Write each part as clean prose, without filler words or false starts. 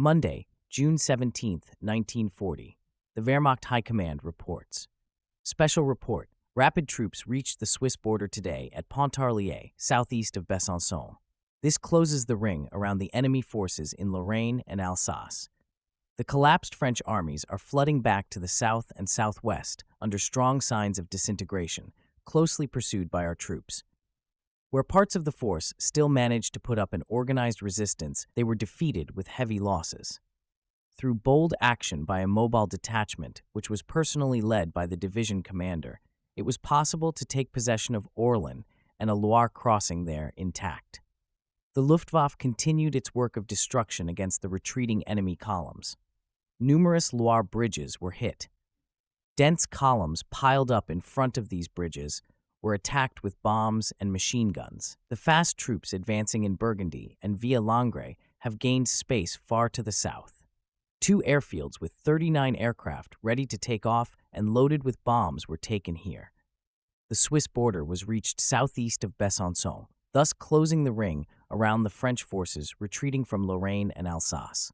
Monday, June 17, 1940. The Wehrmacht High Command reports. Special report. Rapid troops reached the Swiss border today at Pontarlier, southeast of Besançon. This closes the ring around the enemy forces in Lorraine and Alsace. The collapsed French armies are flooding back to the south and southwest under strong signs of disintegration, closely pursued by our troops. Where parts of the force still managed to put up an organized resistance, they were defeated with heavy losses. Through bold action by a mobile detachment, which was personally led by the division commander, it was possible to take possession of Orléans and a Loire crossing there intact. The Luftwaffe continued its work of destruction against the retreating enemy columns. Numerous Loire bridges were hit. Dense columns piled up in front of these bridges were attacked with bombs and machine guns. The fast troops advancing in Burgundy and via Langres have gained space far to the south. 2 airfields with 39 aircraft ready to take off and loaded with bombs were taken here. The Swiss border was reached southeast of Besançon, thus closing the ring around the French forces retreating from Lorraine and Alsace.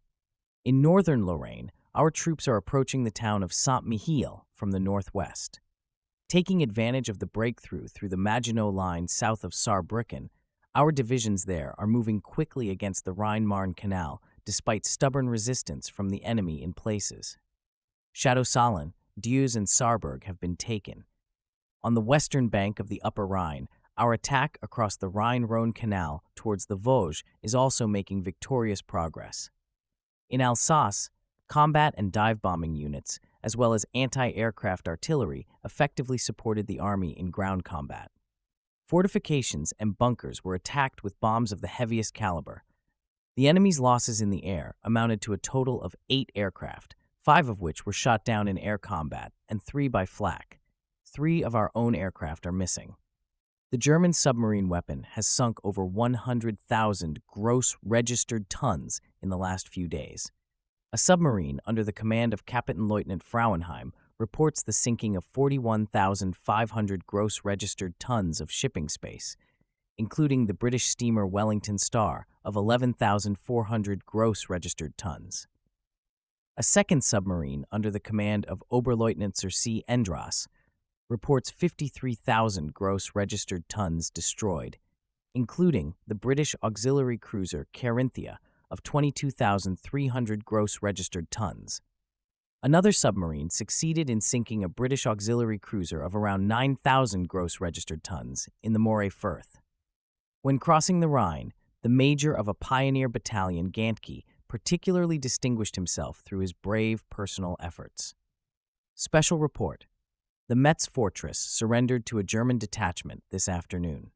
In northern Lorraine, our troops are approaching the town of Saint-Mihiel from the northwest. Taking advantage of the breakthrough through the Maginot Line south of Saarbrücken, our divisions there are moving quickly against the Rhine-Marne Canal despite stubborn resistance from the enemy in places. Château-Salins, Dieuze and Saarburg have been taken. On the western bank of the Upper Rhine, our attack across the Rhine-Rhône Canal towards the Vosges is also making victorious progress. In Alsace, combat and dive-bombing units, as well as anti-aircraft artillery, effectively supported the army in ground combat. Fortifications and bunkers were attacked with bombs of the heaviest caliber. The enemy's losses in the air amounted to a total of 8 aircraft, 5 of which were shot down in air combat and 3 by flak. 3 of our own aircraft are missing. The German submarine weapon has sunk over 100,000 gross registered tons in the last few days. A submarine under the command of Kapitänleutnant Frauenheim reports the sinking of 41,500 gross registered tons of shipping space, including the British steamer Wellington Star of 11,400 gross registered tons. A second submarine under the command of Oberleutnant Sir C. Endras reports 53,000 gross registered tons destroyed, including the British auxiliary cruiser Carinthia of 22,300 gross registered tons. Another submarine succeeded in sinking a British auxiliary cruiser of around 9,000 gross registered tons in the Moray Firth. When crossing the Rhine, the major of a pioneer battalion, Gantke, particularly distinguished himself through his brave personal efforts. Special report. The Metz fortress surrendered to a German detachment this afternoon.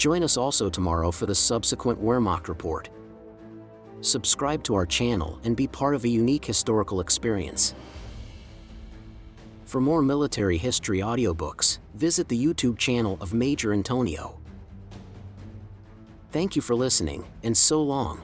Join us also tomorrow for the subsequent Wehrmacht Report. Subscribe to our channel and be part of a unique historical experience. For more military history audiobooks, visit the YouTube channel of Major Intonio. Thank you for listening, and so long.